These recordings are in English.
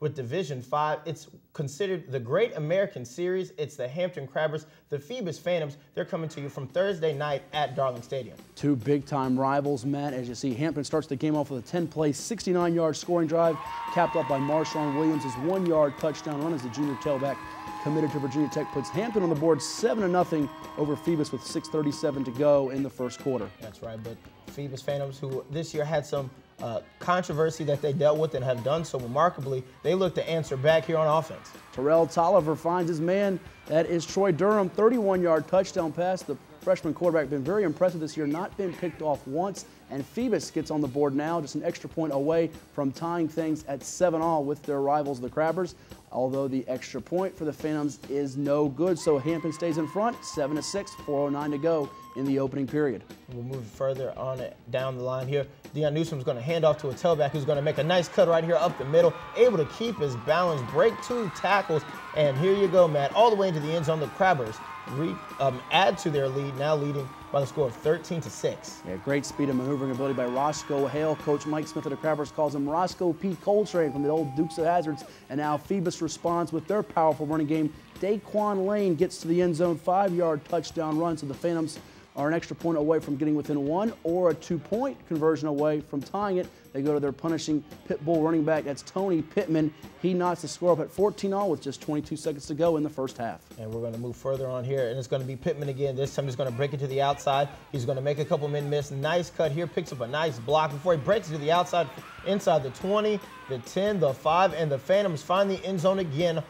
with Division 5. It's considered the Great American Series. It's the Hampton Crabbers, the Phoebus Phantoms. They're coming to you from Thursday night at Darling Stadium. Two big-time rivals, Matt. As you see, Hampton starts the game off with a 10-play, 69-yard scoring drive, capped up by Marshawn Williams' 1-yard touchdown run as the junior tailback committed to Virginia Tech puts Hampton on the board 7-0 over Phoebus with 6:37 to go in the first quarter. That's right, but Phoebus Phantoms, who this year had some controversy that they dealt with and have done so remarkably, they look to answer back here on offense. Terrell Tolliver finds his man. That is Troy Durham, 31-yard touchdown pass. The freshman quarterback been very impressive this year, not been picked off once. And Phoebus gets on the board now, just an extra point away from tying things at 7-all with their rivals, the Crabbers. Although the extra point for the Phantoms is no good, so Hampton stays in front, 7-6, 4:09 to go in the opening period. We'll move further on down the line here. Deion Newsom's going to hand off to a tailback who's going to make a nice cut right here up the middle, able to keep his balance, break 2 tackles, and here you go, Matt, all the way into the end zone. The Crabbers add to their lead, now leading by the score of 13-6. Yeah, great speed and maneuvering ability by Roscoe Hale. Coach Mike Smith of the Crabbers calls him Roscoe P. Coltrane from the old Dukes of Hazzards. And now Phoebus responds with their powerful running game. Daquan Lane gets to the end zone, 5-yard touchdown run. So the Phantoms are an extra point away from getting within 1 or a 2-point conversion away from tying it. They go to their punishing pit bull running back. That's Tony Pittman. He knocks the score up at 14-all with just 22 seconds to go in the first half. And we're going to move further on here, and it's going to be Pittman again. This time he's going to break it to the outside. He's going to make a couple men miss. Nice cut here, picks up a nice block before he breaks it to the outside, inside the 20, the 10, the 5, and the Phantoms find the end zone again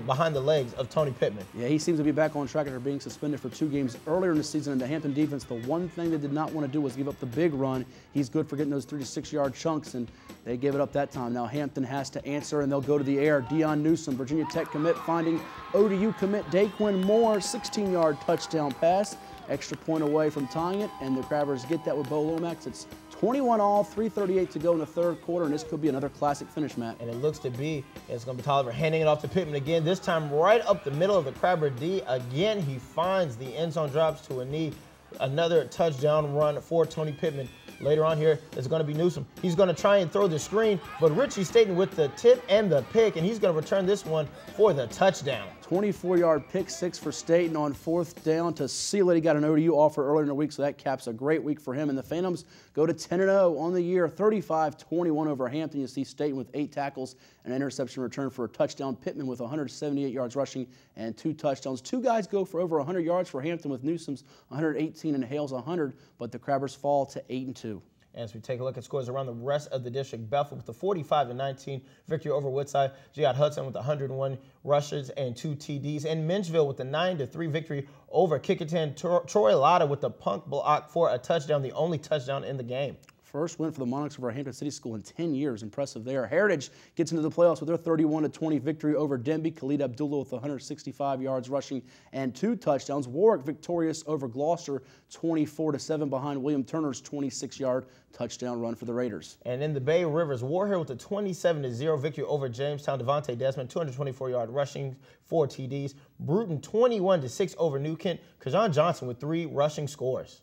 behind the legs of Tony Pittman. Yeah, he seems to be back on track after being suspended for 2 games earlier in the season. And the Hampton defense, the one thing they did not want to do was give up the big run. He's good for getting those 3 to 6 yard chunks, and they gave it up that time. Now Hampton has to answer, and they'll go to the air. Deion Newsom, Virginia Tech commit, finding ODU commit Daquan Moore, 16-yard touchdown pass. Extra point away from tying it, and the Crabbers get that with Bo Lomax. It's 21-all, 3:38 to go in the third quarter, and this could be another classic finish, Matt. And it looks to be, it's going to be Tolliver handing it off to Pittman again, this time right up the middle of the Crabber D. Again, he finds the end zone, drops to a knee. Another touchdown run for Tony Pittman. Later on here, it's going to be Newsom. He's going to try and throw the screen, but Richie Staten with the tip and the pick, and he's going to return this one for the touchdown. 24-yard pick 6 for Staten on 4th down to seal it. He got an ODU offer earlier in the week, so that caps a great week for him. And the Phantoms go to 10-0 on the year, 35-21 over Hampton. You see Staten with 8 tackles, an interception return for a touchdown. Pittman with 178 yards rushing and 2 touchdowns. 2 guys go for over 100 yards for Hampton with Newsom's 118 and Hale's 100, but the Crabbers fall to 8-2. As we take a look at scores around the rest of the district, Bethel with the 45-19 victory over Woodside. Jihad Hudson with 101 rushes and 2 TDs. And Minchville with the 9-3 victory over Kickerton. Troy Lotta with the punt block for a touchdown, the only touchdown in the game. First win for the Monarchs over Hampton City School in 10 years. Impressive there. Heritage gets into the playoffs with their 31-20 victory over Denby. Khalid Abdullah with 165 yards rushing and 2 touchdowns. Warwick victorious over Gloucester, 24-7 behind William Turner's 26-yard touchdown run for the Raiders. And in the Bay Rivers, Warhill with a 27-0 victory over Jamestown. Devontae Desmond, 224-yard rushing, 4 TDs. Bruton, 21-6 over New Kent. Kajan Johnson with 3 rushing scores.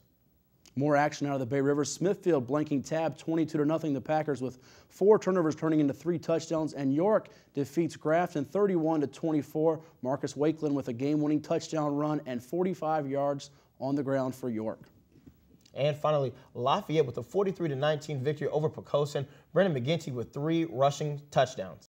More action out of the Bay Rivers. Smithfield blanking Tab 22-0. The Packers with 4 turnovers turning into 3 touchdowns. And York defeats Grafton 31-24. Marcus Wakeland with a game-winning touchdown run and 45 yards on the ground for York. And finally, Lafayette with a 43-19 victory over Poquoson. Brendan McGinty with 3 rushing touchdowns.